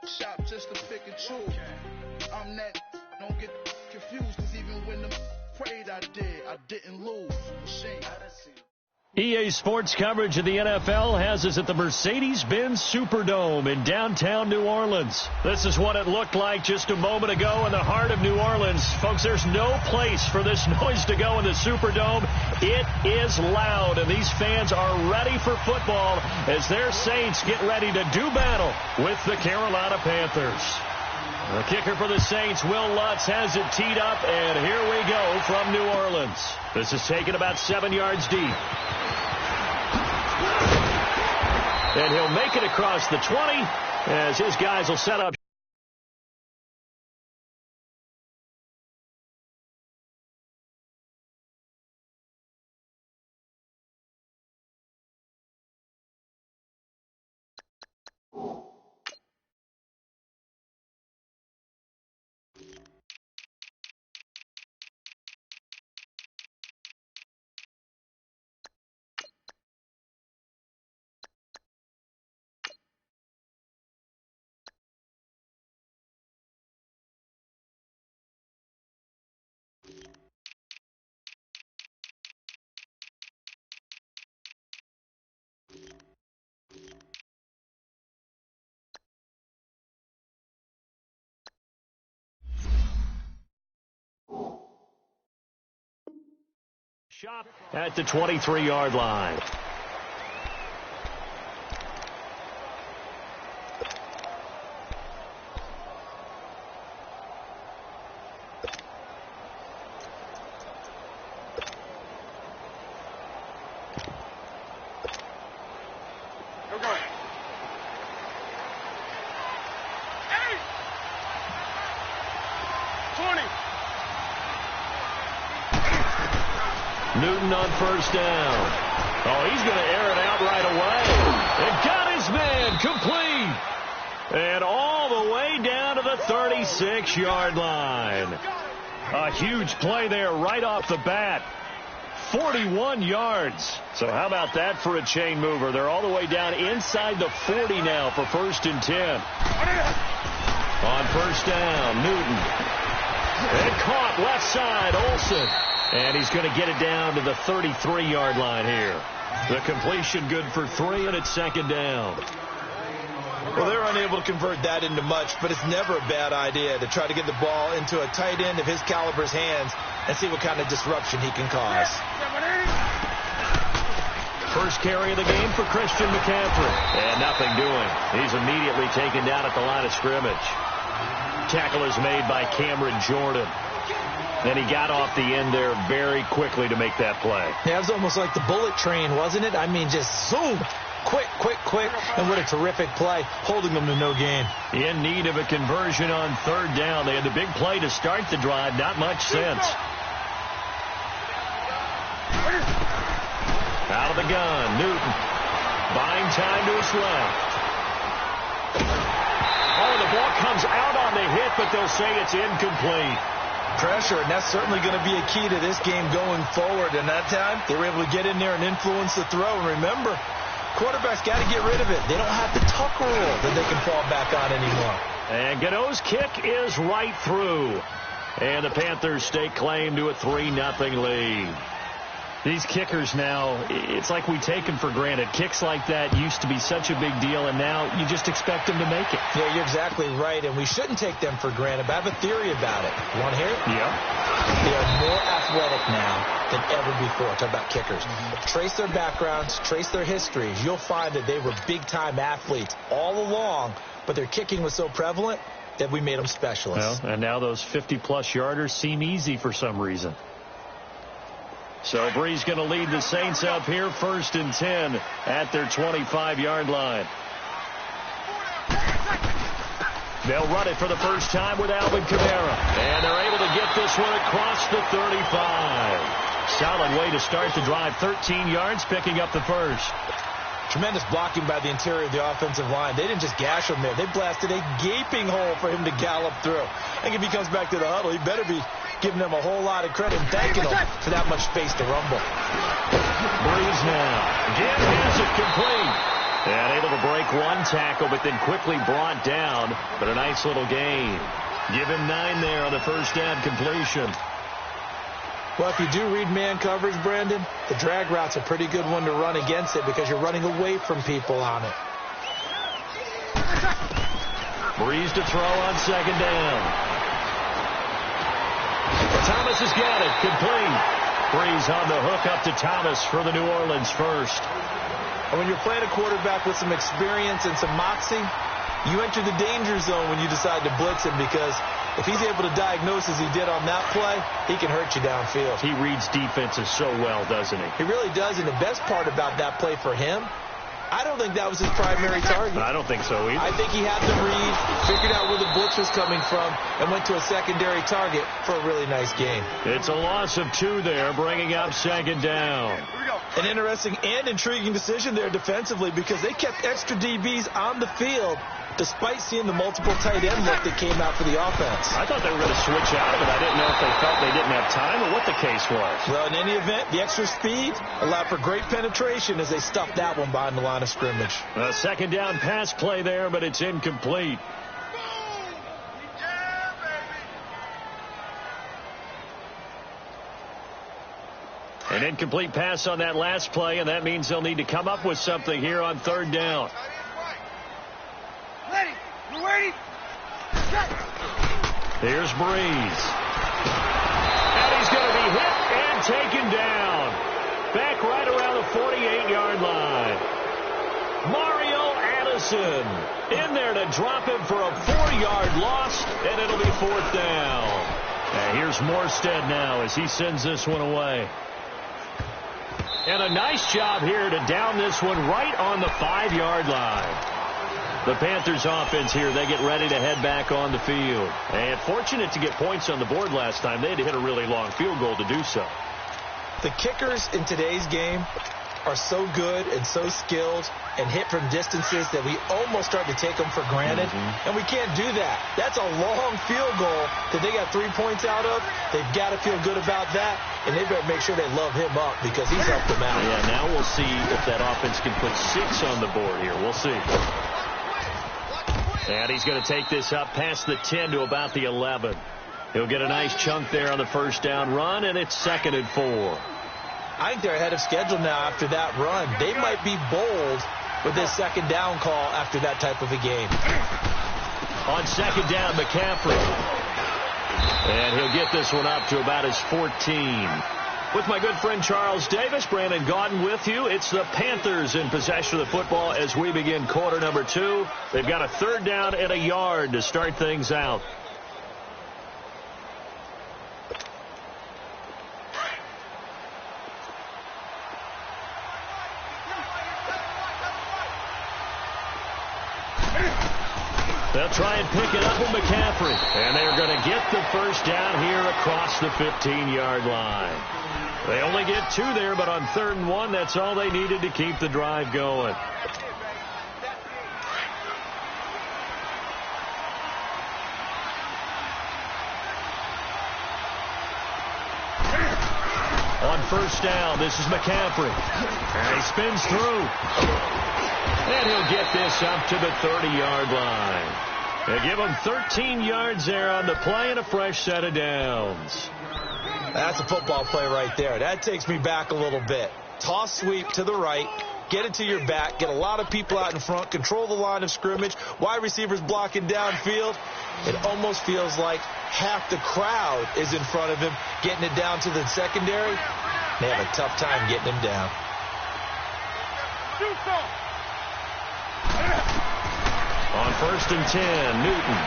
shop just to pick and choose. I'm that, don't get confused, cause even when the prayed I didn't lose. Machine. EA Sports coverage of the NFL has us at the Mercedes-Benz Superdome in downtown New Orleans. This is what it looked like just a moment ago in the heart of New Orleans. Folks, there's no place for this noise to go in the Superdome. It is loud, and these fans are ready for football as their Saints get ready to do battle with the Carolina Panthers. The kicker for the Saints, Will Lutz, has it teed up, and here we go from New Orleans. This is taken about 7 yards deep. And he'll make it across the 20 as his guys will set up. Shot at the 23-yard line. Newton on first down. Oh, he's going to air it out right away. And got his man complete. And all the way down to the 36-yard line. A huge play there right off the bat. 41 yards. So how about that for a chain mover? They're all the way down inside the 40 now for 1st and 10. On first down, Newton. And caught left side, Olsen. And he's going to get it down to the 33-yard line here. The completion good for 3, and it's 2nd down. Well, they're unable to convert that into much, but it's never a bad idea to try to get the ball into a tight end of his caliber's hands and see what kind of disruption he can cause. First carry of the game for Christian McCaffrey. And nothing doing. He's immediately taken down at the line of scrimmage. Tackle is made by Cameron Jordan. And he got off the end there very quickly to make that play. Yeah, it was almost like the bullet train, wasn't it? I mean, just zoom. Quick. And what a terrific play, holding them to no gain. In need of a conversion on 3rd down. They had the big play to start the drive. Not much sense. Out of the gun, Newton. Buying time to his left. Oh, the ball comes out on the hit, but they'll say it's incomplete. Pressure, and that's certainly going to be a key to this game going forward. And that time, they were able to get in there and influence the throw. And remember, quarterbacks got to get rid of it. They don't have the tuck rule that they can fall back on anymore. And Gano's kick is right through. And the Panthers stake claim to a 3-0 lead. These kickers now, it's like we take them for granted. Kicks like that used to be such a big deal, and now you just expect them to make it. Yeah, you're exactly right, and we shouldn't take them for granted, but I have a theory about it. You want to hear it? Yeah. They are more athletic now than ever before. Talk about kickers. Trace their backgrounds, trace their histories. You'll find that they were big-time athletes all along, but their kicking was so prevalent that we made them specialists. Well, and now those 50-plus yarders seem easy for some reason. So Bree's going to lead the Saints up here, 1st and 10 at their 25-yard line. They'll run it for the first time with Alvin Kamara. And they're able to get this one across the 35. Solid way to start the drive. 13 yards, picking up the first. Tremendous blocking by the interior of the offensive line. They didn't just gash him there. They blasted a gaping hole for him to gallop through. I think if he comes back to the huddle, he better be giving them a whole lot of credit and thanking them for that much space to rumble. Breeze now. Again has it complete. And able to break one tackle, but then quickly brought down. But a nice little gain. Give him 9 there on the first down completion. Well, if you do read man coverage, Brandon, the drag route's a pretty good one to run against it because you're running away from people on it. Breeze to throw on second down. Thomas has got it. Complete. Breeze on the hook up to Thomas for the New Orleans first. And when you're playing a quarterback with some experience and some moxie, you enter the danger zone when you decide to blitz him because if he's able to diagnose as he did on that play, he can hurt you downfield. He reads defenses so well, doesn't he? He really does, and the best part about that play for him, I don't think that was his primary target. I don't think so either. I think he had the read, figured out where the blitz was coming from, and went to a secondary target for a really nice gain. It's a loss of 2 there, bringing up second down. An interesting and intriguing decision there defensively because they kept extra DBs on the field despite seeing the multiple tight end look that came out for the offense. I thought they were going to switch out of it. I didn't know if they felt they didn't have time or what the case was. Well, in any event, the extra speed allowed for great penetration as they stuffed that one behind the line of scrimmage. A second down pass play there, but it's incomplete. An incomplete pass on that last play, and that means they'll need to come up with something here on third down. Here's Breeze. And he's going to be hit and taken down. Back right around the 48-yard line. Mario Addison in there to drop him for a 4-yard loss, and it'll be fourth down. And here's Morstead now as he sends this one away. And a nice job here to down this one right on the 5-yard line. The Panthers offense here, they get ready to head back on the field. And fortunate to get points on the board last time. They had to hit a really long field goal to do so. The kickers in today's game are so good and so skilled and hit from distances that we almost start to take them for granted. And we can't do that. That's a long field goal that they got 3 points out of. They've got to feel good about that, and they better make sure they love him up because he's helped them out. Yeah, now we'll see if that offense can put 6 on the board here. We'll see. And he's going to take this up past the 10 to about the 11. He'll get a nice chunk there on the first down run, and it's 2nd and 4. I think they're ahead of schedule now after that run. They might be bold with this second down call after that type of a game. On second down, McCaffrey. And he'll get this one up to about his 14. With my good friend Charles Davis, Brandon Gaudin with you. It's the Panthers in possession of the football as we begin quarter number 2. They've got a third down and a yard to start things out. They'll try and pick it up with McCaffrey. And they're going to get the first down here across the 15-yard line. They only get 2 there, but on 3rd and 1, that's all they needed to keep the drive going. On first down, this is McCaffrey. And he spins through. And he'll get this up to the 30-yard line. They'll give him 13 yards there on the play and a fresh set of downs. That's a football play right there. That takes me back a little bit. Toss sweep to the right. Get it to your back. Get a lot of people out in front. Control the line of scrimmage. Wide receivers blocking downfield. It almost feels like half the crowd is in front of him, getting it down to the secondary. They have a tough time getting him down. On 1st and 10, Newton.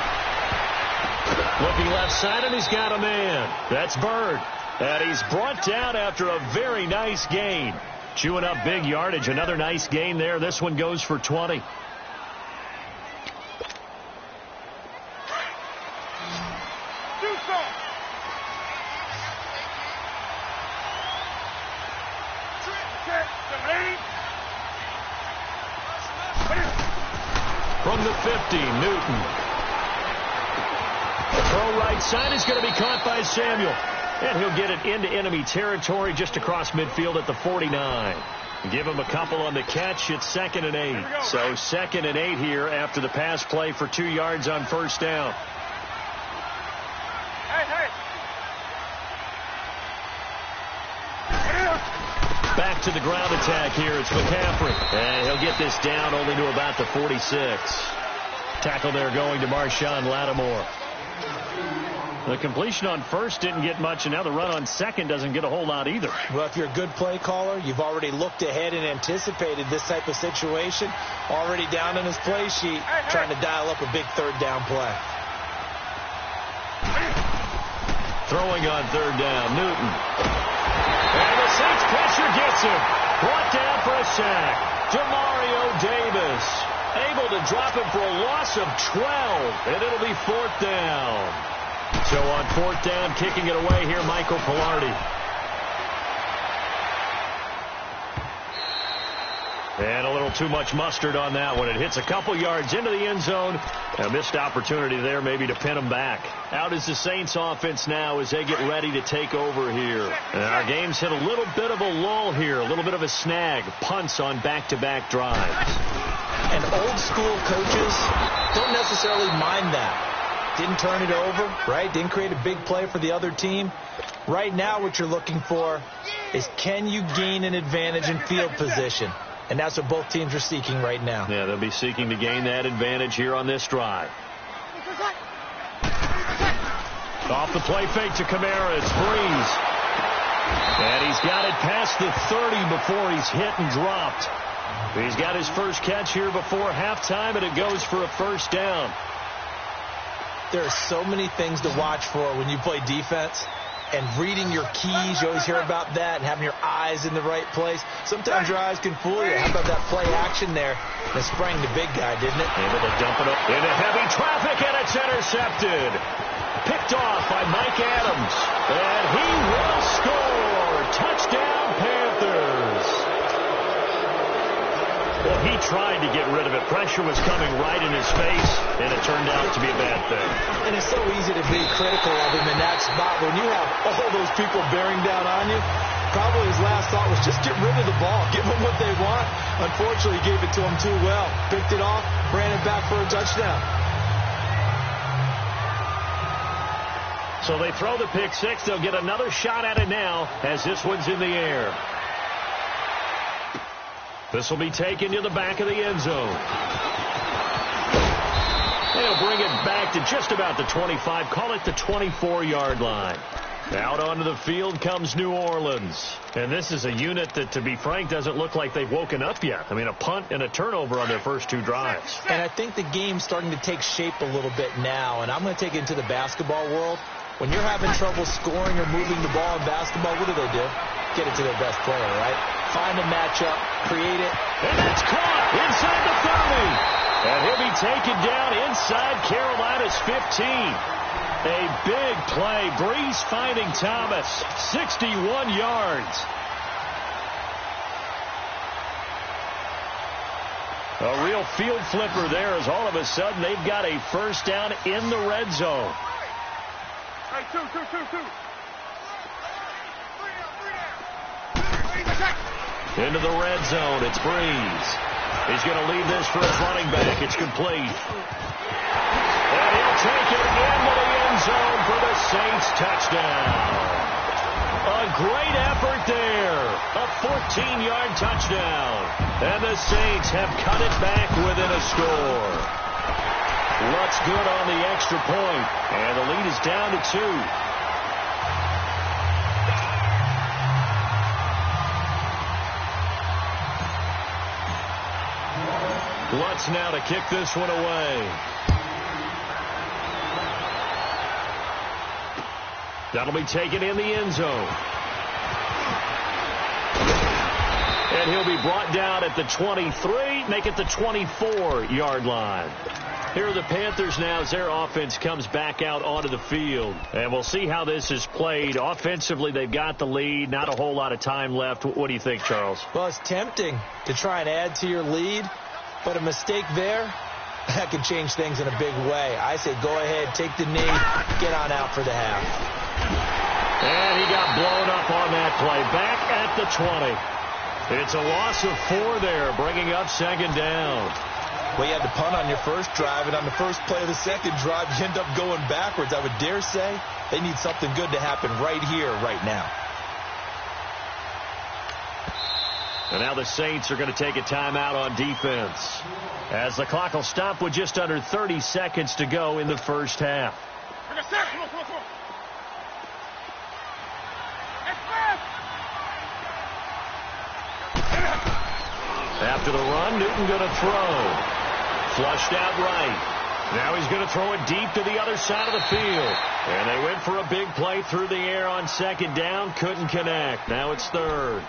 Looking left side, and he's got a man. That's Bird. And he's brought down after a very nice gain. Chewing up big yardage. Another nice gain there. This one goes for 20. From the 50, Newton. The throw right side is going to be caught by Samuel. And he'll get it into enemy territory just across midfield at the 49. Give him a couple on the catch. It's 2nd and 8. So 2nd and 8 here after the pass play for 2 yards on first down. Back to the ground attack here. It's McCaffrey. And he'll get this down only to about the 46. Tackle there going to Marshawn Lattimore. The completion on first didn't get much, and now the run on second doesn't get a whole lot either. Well, if you're a good play caller, you've already looked ahead and anticipated this type of situation. Already down in his play sheet, trying to dial up a big third down play. Throwing on third down, Newton. And the Saints pressure gets him. Brought down for a sack. Demario Davis able to drop him for a loss of 12, and it'll be 4th down. So on 4th down, kicking it away here, Michael Pilardi. And a little too much mustard on that one. It hits a couple yards into the end zone. A missed opportunity there maybe to pin them back. Out is the Saints offense now as they get ready to take over here. And our game's hit a little bit of a lull here, a little bit of a snag. Punts on back-to-back drives. And old school coaches don't necessarily mind that. Didn't turn it over, right? Didn't create a big play for the other team. Right now what you're looking for is, can you gain an advantage in field position? And that's what both teams are seeking right now. Yeah, they'll be seeking to gain that advantage here on this drive. Off the play fake to Kamara. It's Breeze. And he's got it past the 30 before he's hit and dropped. He's got his first catch here before halftime, and it goes for a first down. There are so many things to watch for when you play defense. And reading your keys, you always hear about that, and having your eyes in the right place. Sometimes your eyes can fool you. How about that play action there? That sprang the big guy, didn't it? Able to dump it up into heavy traffic, and it's intercepted. Picked off by Mike Adams. And he will score. Touchdown, Panthers. Well, he tried to get rid of it. Pressure was coming right in his face, and it turned out to be a bad thing. And it's so easy to be critical of him in that spot. When you have all those people bearing down on you, probably his last thought was just get rid of the ball. Give them what they want. Unfortunately, he gave it to them too well. Picked it off, ran it back for a touchdown. So they throw the pick six. They'll get another shot at it now as this one's in the air. This will be taken to the back of the end zone. They'll bring it back to just about the 25. Call it the 24-yard line. Out onto the field comes New Orleans. And this is a unit that, to be frank, doesn't look like they've woken up yet. I mean, a punt and a turnover on their first two drives. And I think the game's starting to take shape a little bit now. And I'm going to take it into the basketball world. When you're having trouble scoring or moving the ball in basketball, what do? Get it to their best player, right? Find a matchup, create it. And it's caught inside the 30. And he'll be taken down inside Carolina's 15. A big play. Breeze finding Thomas. 61 yards. A real field flipper there as all of a sudden they've got a first down in the red zone. Hey, two. Into the red zone. It's Breeze. He's going to leave this for his running back. It's complete. And he'll take it into the end zone for the Saints touchdown. A great effort there. A 14-yard touchdown. And the Saints have cut it back within a score. Looks good on the extra point. And the lead is down to 2. Lutz now to kick this one away. That'll be taken in the end zone. And he'll be brought down at the 23, make it the 24-yard line. Here are the Panthers now as their offense comes back out onto the field. And we'll see how this is played. Offensively, they've got the lead. Not a whole lot of time left. What do you think, Charles? Well, it's tempting to try and add to your lead. But a mistake there, that can change things in a big way. I say go ahead, take the knee, get on out for the half. And he got blown up on that play. Back at the 20. It's a loss of 4 there, bringing up second down. Well, you had to punt on your first drive, and on the first play of the second drive, you end up going backwards. I would dare say they need something good to happen right here, right now. And now the Saints are going to take a timeout on defense, as the clock will stop with just under 30 seconds to go in the first half. After the run, Newton going to throw. Flushed out right. Now he's going to throw it deep to the other side of the field. And they went for a big play through the air on second down. Couldn't connect. Now it's third.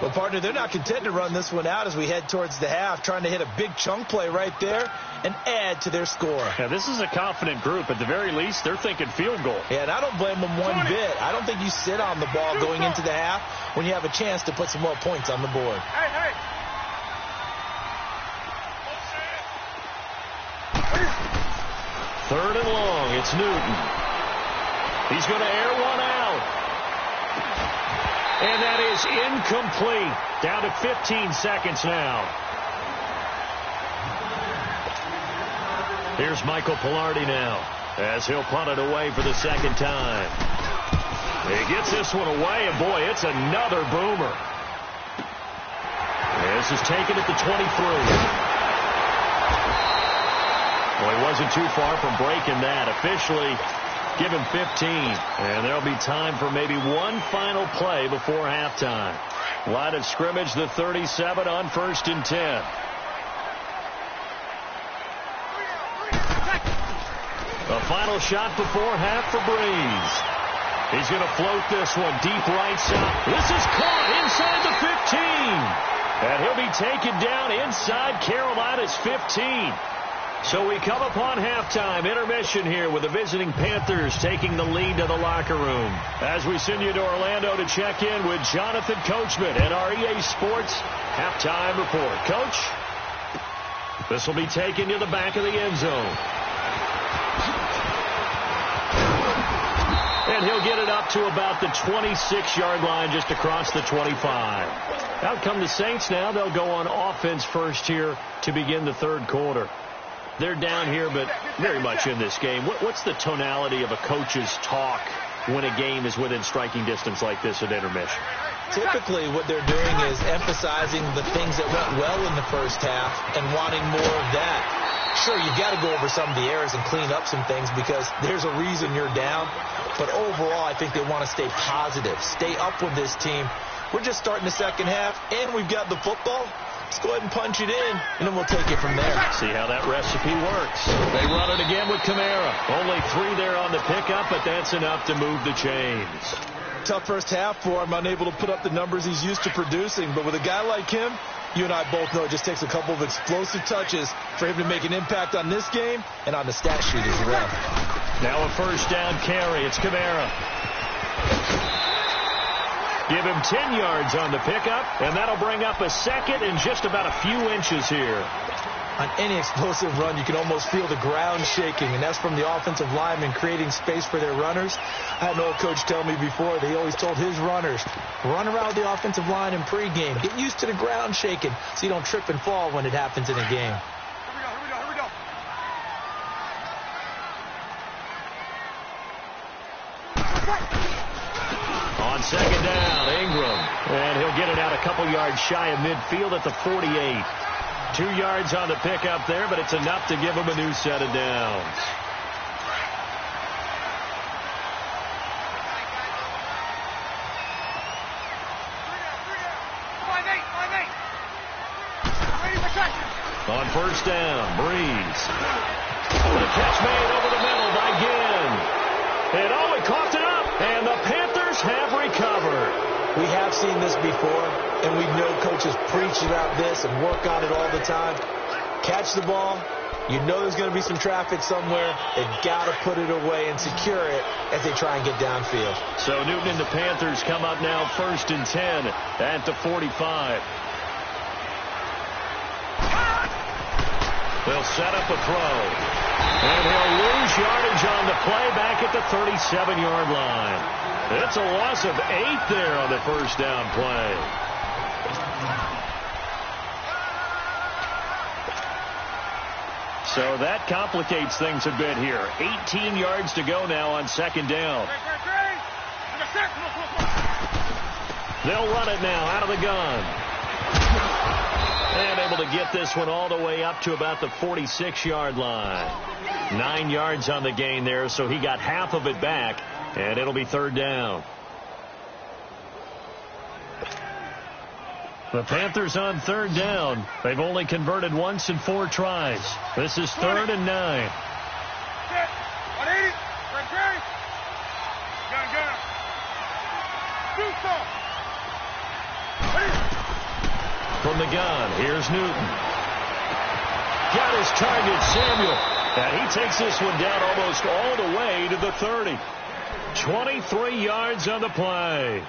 Well, partner, they're not content to run this one out as we head towards the half, trying to hit a big chunk play right there and add to their score. Yeah, this is a confident group. At the very least, they're thinking field goal. Yeah, and I don't blame them one bit. I don't think you sit on the ball going into the half when you have a chance to put some more points on the board. Hey. Third and long, it's Newton. He's going to air one out. And that is incomplete. Down to 15 seconds now. Here's Michael Pilardi now, as he'll punt it away for the second time. He gets this one away, and boy, it's another boomer. This is taken at the 23. Well, he wasn't too far from breaking that. Officially, give him 15. And there'll be time for maybe one final play before halftime. Line of scrimmage, the 37 on 1st and 10. A final shot before half for Breeze. He's going to float this one deep right side. This is caught inside the 15. And he'll be taken down inside Carolina's 15. So we come upon halftime intermission here with the visiting Panthers taking the lead to the locker room. As we send you to Orlando to check in with Jonathan Coachman at our EA Sports halftime report. Coach, this will be taken to the back of the end zone. And he'll get it up to about the 26-yard line just across the 25. Out come the Saints now. They'll go on offense first here to begin the third quarter. They're down here, but very much in this game. What's the tonality of a coach's talk when a game is within striking distance like this at intermission? Typically, what they're doing is emphasizing the things that went well in the first half and wanting more of that. Sure, you've got to go over some of the errors and clean up some things because there's a reason you're down. But overall, I think they want to stay positive, stay up with this team. We're just starting the second half, and we've got the football. Let's go ahead and punch it in, and then we'll take it from there. See how that recipe works. They run it again with Kamara. Only 3 there on the pickup, but that's enough to move the chains. Tough first half for him, unable to put up the numbers he's used to producing. But with a guy like him, you and I both know it just takes a couple of explosive touches for him to make an impact on this game and on the stat sheet as well. Now a first down carry. It's Kamara. Give him 10 yards on the pickup, and that'll bring up a second and just about a few inches here. On any explosive run, you can almost feel the ground shaking, and that's from the offensive linemen creating space for their runners. I had an old coach tell me before that he always told his runners, run around the offensive line in pregame. Get used to the ground shaking so you don't trip and fall when it happens in a game. Here we go. On second down, Ingram. And he'll get it out a couple yards shy of midfield at the 48. 2 yards on the pickup there, but it's enough to give him a new set of downs. On first down, Breeze. The catch made over the middle by Ginn. And he coughed it up, and the Panthers have recovered. We have seen this before, and we know coaches preach about this and work on it all the time. Catch the ball. You know there's going to be some traffic somewhere. They've got to put it away and secure it as they try and get downfield. So Newton and the Panthers come up now 1st and 10 at the 45. They'll set up a throw. And he'll lose yardage on the play back at the 37-yard line. It's a loss of 8 there on the first down play. So that complicates things a bit here. 18 yards to go now on second down. They'll run it now out of the gun. And able to get this one all the way up to about the 46-yard line. 9 yards on the gain there, so he got half of it back, and it'll be third down. The Panthers on third down. They've only converted once in 4 tries. This is 3rd and 9. From the gun, here's Newton. Got his target, Samuel. And he takes this one down almost all the way to the 30. 23 yards on the play.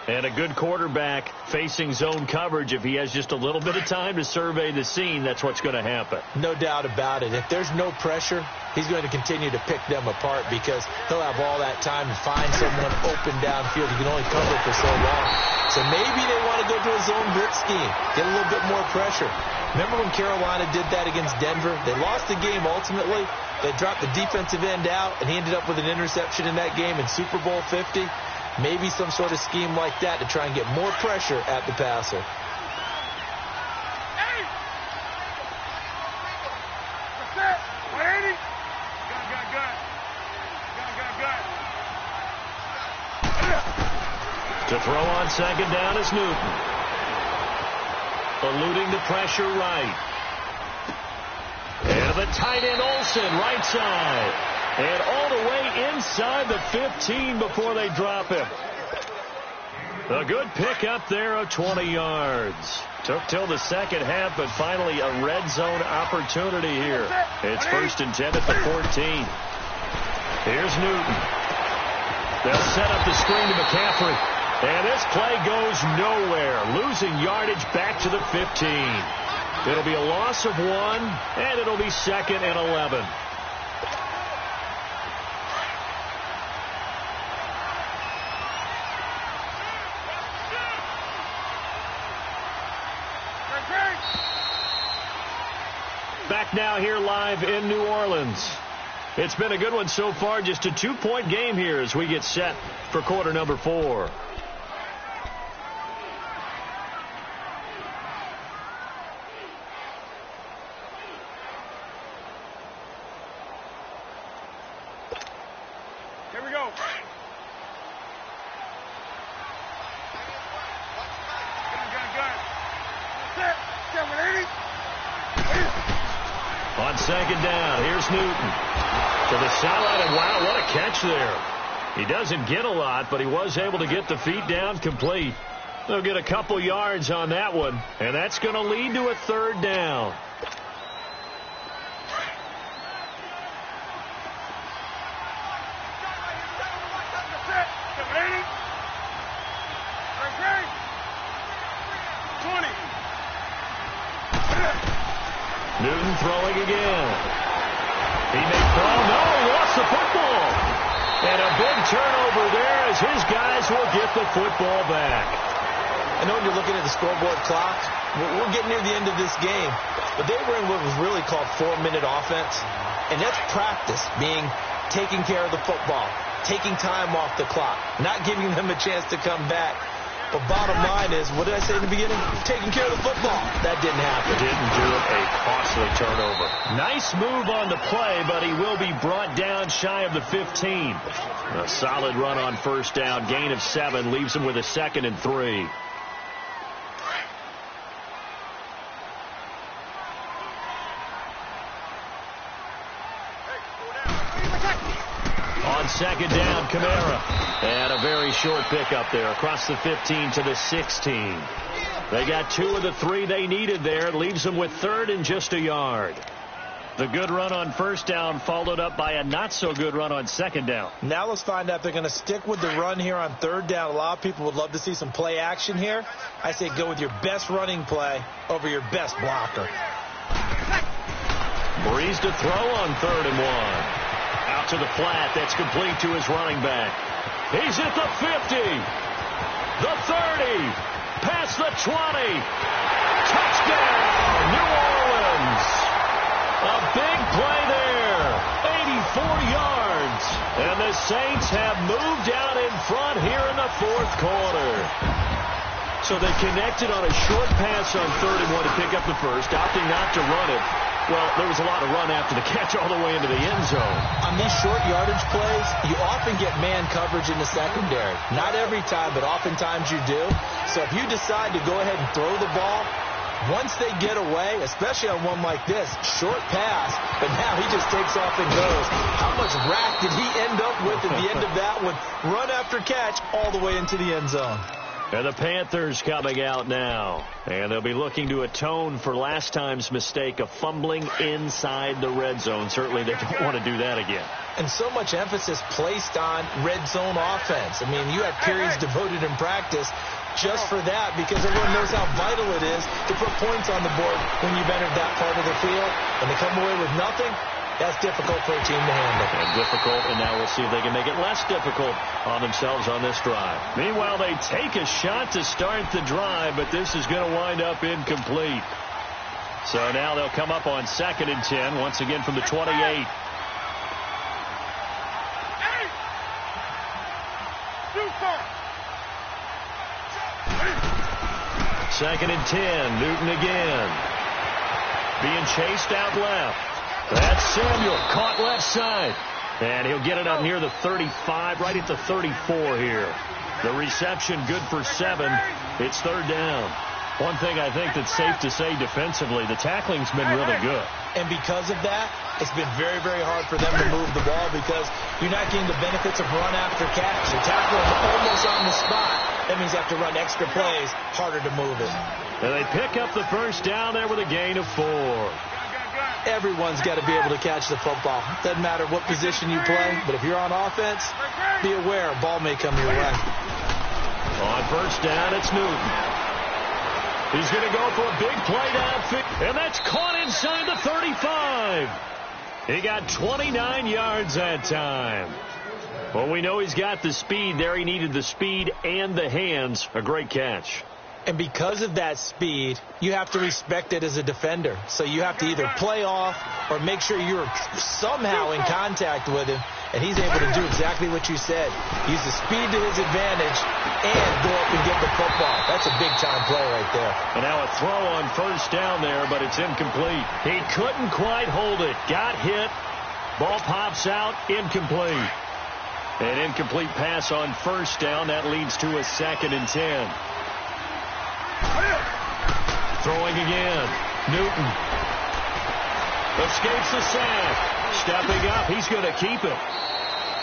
And a good quarterback facing zone coverage. If he has just a little bit of time to survey the scene, that's what's going to happen. No doubt about it. If there's no pressure, he's going to continue to pick them apart because he'll have all that time to find someone open downfield. He can only cover for so long. So maybe they want to go to a zone blitz scheme, get a little bit more pressure. Remember when Carolina did that against Denver? They lost the game ultimately. They dropped the defensive end out, and he ended up with an interception in that game in Super Bowl 50. Maybe some sort of scheme like that to try and get more pressure at the passer. To throw on second down is Newton. Eluding the pressure right. And the tight end Olsen, right side. And all the way inside the 15 before they drop him. A good pickup there of 20 yards. Took till the second half, but finally a red zone opportunity here. It's 1st and 10 at the 14. Here's Newton. They'll set up the screen to McCaffrey. And this play goes nowhere. Losing yardage back to the 15. It'll be a loss of 1, and it'll be 2nd and 11. Back now here live in New Orleans. It's been a good one so far. Just a 2-point game here as we get set for quarter number 4. Here we go. On second down, here's Newton. To the sideline, and wow, what a catch there. He doesn't get a lot, but he was able to get the feet down complete. They'll get a couple yards on that one, and that's going to lead to a third down. Newton throwing again. He may throw. No, he lost the football. And a big turnover there as his guys will get the football back. I know when you're looking at the scoreboard clock, we're getting near the end of this game. But they were in what was really called 4-minute offense. And that's practice, being taking care of the football, taking time off the clock, not giving them a chance to come back. But bottom line is, what did I say in the beginning? Taking care of the football. That didn't happen. Didn't do it. A costly turnover. Nice move on the play, but he will be brought down shy of the 15. A solid run on first down. Gain of 7 leaves him with a 2nd and 3. On second down, Kamara. And a very short pickup there across the 15 to the 16. They got 2 of the 3 they needed there. It leaves them with 3rd and just a yard. The good run on first down followed up by a not-so-good run on second down. Now let's find out if they're going to stick with the run here on third down. A lot of people would love to see some play action here. I say go with your best running play over your best blocker. Breeze to throw on 3rd and 1. Out to the flat. That's complete to his running back. He's at the 50. The 30. Past the 20. Touchdown, New Orleans. A big play there. 84 yards. And the Saints have moved out in front here in the fourth quarter. So they connected on a short pass on 31 to pick up the first, opting not to run it. Well, there was a lot of run after the catch all the way into the end zone. On these short yardage plays, you often get man coverage in the secondary. Not every time, but oftentimes you do. So if you decide to go ahead and throw the ball, once they get away, especially on one like this, short pass, but now he just takes off and goes. How much rack did he end up with at the end of that one? Run after catch all the way into the end zone. And the Panthers coming out now. And they'll be looking to atone for last time's mistake of fumbling inside the red zone. Certainly they don't want to do that again. And so much emphasis placed on red zone offense. I mean, you have periods devoted in practice just for that because everyone knows how vital it is to put points on the board when you've entered that part of the field. And to come away with nothing, that's difficult for a team to handle. And difficult, and now we'll see if they can make it less difficult on themselves on this drive. Meanwhile, they take a shot to start the drive, but this is going to wind up incomplete. So now they'll come up on 2nd and 10, once again from the 28. Second and 10, Newton again. Being chased out left. That's Samuel, caught left side. And he'll get it up near the 35, right at the 34 here. The reception good for 7. It's 3rd down. One thing I think that's safe to say defensively, the tackling's been really good. And because of that, it's been very, very hard for them to move the ball because you're not getting the benefits of run after catch. You're tackling almost on the spot. That means you have to run extra plays, harder to move it. And they pick up the first down there with a gain of 4. Everyone's got to be able to catch the football. Doesn't matter what position you play, but if you're on offense, be aware a ball may come your way. On first down, it's Newton. He's going to go for a big play downfield, and that's caught inside the 35. He got 29 yards that time. Well, we know he's got the speed there. He needed the speed and the hands. A great catch. And because of that speed, you have to respect it as a defender. So you have to either play off or make sure you're somehow in contact with him. And he's able to do exactly what you said. Use the speed to his advantage and go up and get the football. That's a big-time play right there. And now a throw on first down there, but it's incomplete. He couldn't quite hold it. Got hit. Ball pops out. Incomplete. An incomplete pass on first down. That leads to a 2nd and 10. Throwing again. Newton. Escapes the sack. Stepping up. He's going to keep it.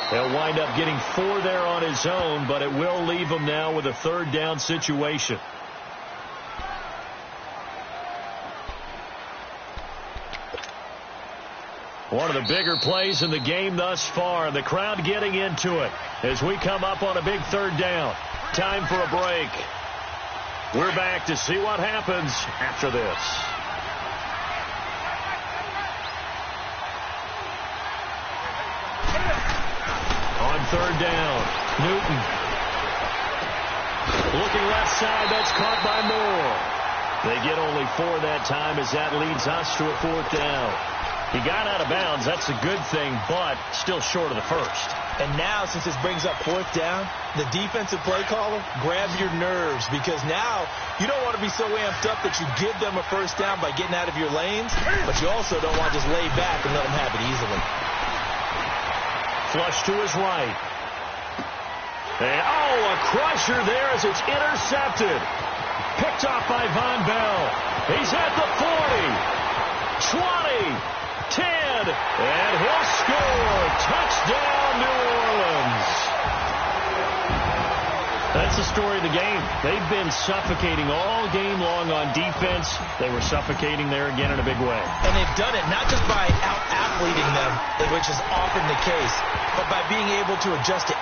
He'll wind up getting 4 there on his own, but it will leave him now with a 3rd down situation. One of the bigger plays in the game thus far. The crowd getting into it as we come up on a big 3rd down. Time for a break. We're back to see what happens after this. On 3rd down, Newton. Looking left side, that's caught by Moore. They get only 4 that time as that leads us to a 4th down. He got out of bounds. That's a good thing, but still short of the first. And now, since this brings up 4th down, the defensive play caller, grab your nerves because now you don't want to be so amped up that you give them a first down by getting out of your lanes, but you also don't want to just lay back and let them have it easily. Flush to his right. And, a crusher there as it's intercepted. Picked off by Von Bell. He's at the 40, 20, 10, and he'll score. Touchdown, New Orleans. That's the story of the game. They've been suffocating all game long on defense. They were suffocating there again in a big way. And they've done it not just by out-athleting them, which is often the case, but by being able to adjust to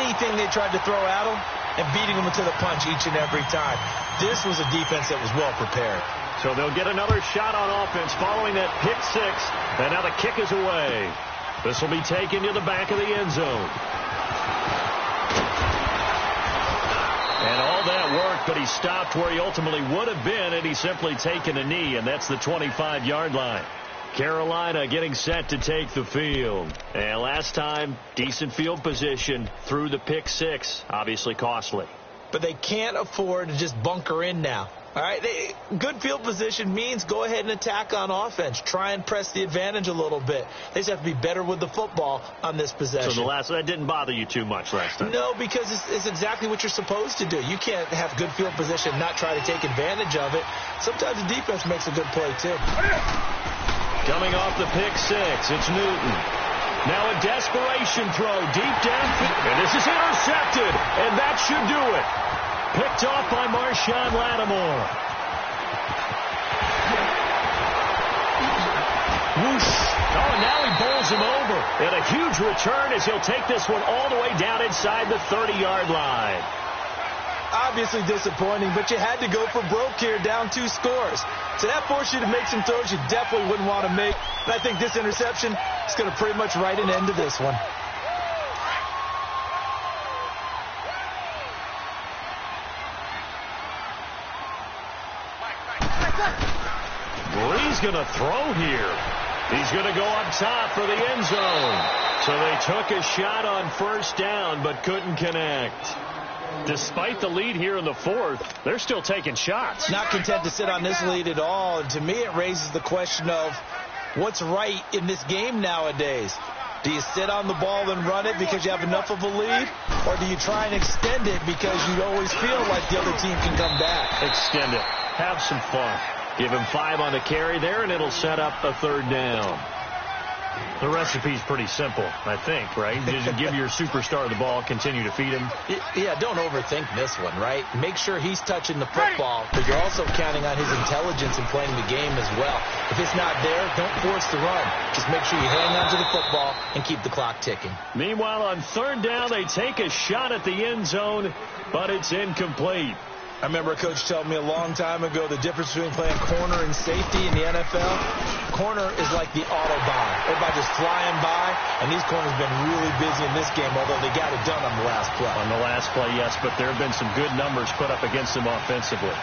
anything they tried to throw at them and beating them to the punch each and every time. This was a defense that was well prepared. So they'll get another shot on offense following that pick 6. And now the kick is away. This will be taken to the back of the end zone. And all that worked, but he stopped where he ultimately would have been had he simply taken a knee, and that's the 25-yard line. Carolina getting set to take the field. And last time, decent field position through the pick six. Obviously costly. But they can't afford to just bunker in now. All right, good field position means go ahead and attack on offense. Try and press the advantage a little bit. They just have to be better with the football on this possession. So that didn't bother you too much last time? No, because it's exactly what you're supposed to do. You can't have good field position and not try to take advantage of it. Sometimes the defense makes a good play, too. Coming off the pick six, it's Newton. Now a desperation throw deep downfield. And this is intercepted, and that should do it. Picked off by Marshawn Lattimore. Whoosh. Oh, now he bowls him over. And a huge return as he'll take this one all the way down inside the 30-yard line. Obviously disappointing, but you had to go for broke here, down 2 scores. So that forced you to make some throws you definitely wouldn't want to make. And I think this interception is going to pretty much write an end to this one. Bree's going to throw here. He's going to go up top for the end zone. So they took a shot on first down but couldn't connect. Despite the lead here in the fourth, they're still taking shots. Not content to sit on this lead at all. And to me, it raises the question of what's right in this game nowadays. Do you sit on the ball and run it because you have enough of a lead? Or do you try and extend it because you always feel like the other team can come back? Extend it. Have some fun. Give him 5 on the carry there, and it'll set up a third down. The recipe's pretty simple, I think, right? Just give your superstar the ball, continue to feed him. Yeah, don't overthink this one, right? Make sure he's touching the football, but you're also counting on his intelligence in playing the game as well. If it's not there, don't force the run. Just make sure you hang on to the football and keep the clock ticking. Meanwhile, on third down, they take a shot at the end zone, but it's incomplete. I remember a coach telling me a long time ago the difference between playing corner and safety in the NFL. Corner is like the Autobahn. Everybody just flying by, and these corners have been really busy in this game, although they got it done on the last play. On the last play, yes, but there have been some good numbers put up against them offensively.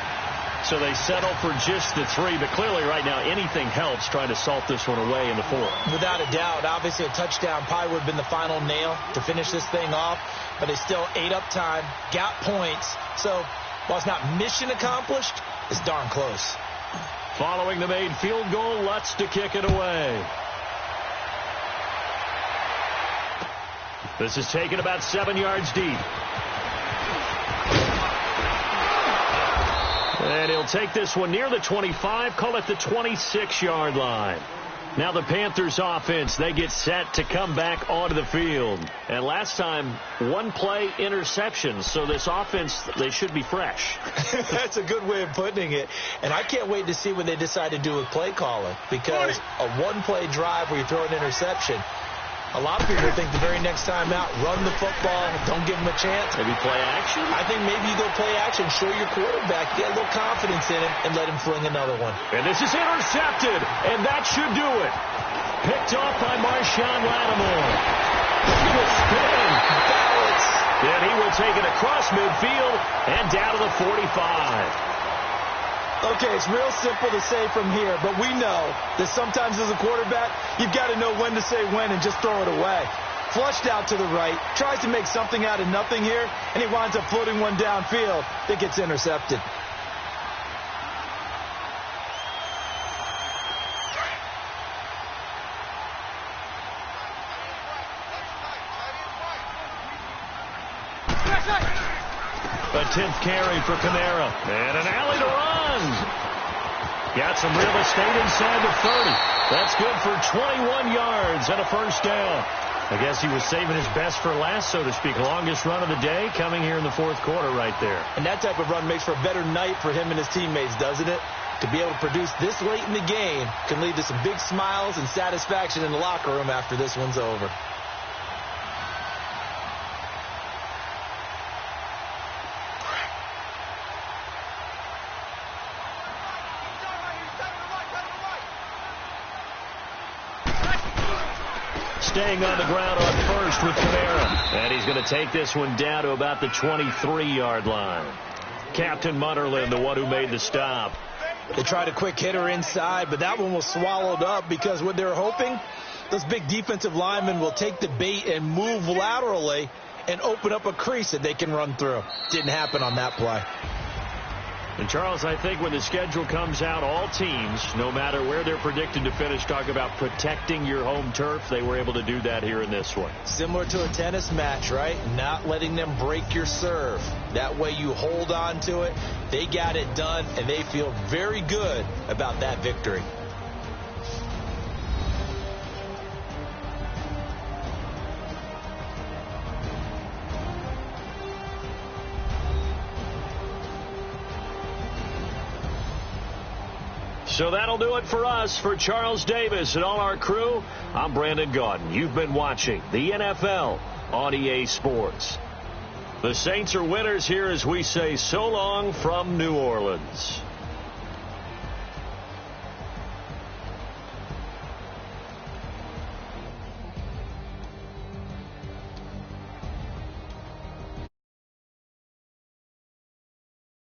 So they settle for just the 3, but clearly right now anything helps trying to salt this one away in the 4. Without a doubt, obviously a touchdown probably would have been the final nail to finish this thing off, but they still ate up time, got points, so while it's not mission accomplished, it's darn close. Following the made field goal, Lutz to kick it away. This is taken about 7 yards deep. And he'll take this one near the 25, call it the 26-yard line. Now the Panthers offense, they get set to come back onto the field. And last time, 1 play interception. So this offense, they should be fresh. That's a good way of putting it. And I can't wait to see what they decide to do with play calling. Because a 1-play drive where you throw an interception, a lot of people think the very next time out, run the football, don't give them a chance. Maybe play action? I think maybe you go play action, show your quarterback, get a little confidence in him, and let him fling another one. And this is intercepted, and that should do it. Picked off by Marshawn Lattimore. He will spin, balance, and he will take it across midfield and down to the 45. Okay, it's real simple to say from here, but we know that sometimes as a quarterback, you've got to know when to say when and just throw it away. Flushed out to the right, tries to make something out of nothing here, and he winds up floating one downfield that gets intercepted. A 10th carry for Kamara. And an alley to run. Got some real estate inside the 30. That's good for 21 yards and a first down. I guess he was saving his best for last, so to speak. Longest run of the day coming here in the fourth quarter right there. And that type of run makes for a better night for him and his teammates, doesn't it? To be able to produce this late in the game can lead to some big smiles and satisfaction in the locker room after this one's over. Staying on the ground on first with Kamara. And he's going to take this one down to about the 23-yard line. Captain Munnerlyn, the one who made the stop. They tried a quick hitter inside, but that one was swallowed up because what they're hoping, those big defensive linemen will take the bait and move laterally and open up a crease that they can run through. Didn't happen on that play. And, Charles, I think when the schedule comes out, all teams, no matter where they're predicted to finish, talk about protecting your home turf. They were able to do that here in this one. Similar to a tennis match, right? Not letting them break your serve. That way you hold on to it. They got it done, and they feel very good about that victory. So that'll do it for us. For Charles Davis and all our crew, I'm Brandon Gaudin. You've been watching the NFL on EA Sports. The Saints are winners here as we say so long from New Orleans.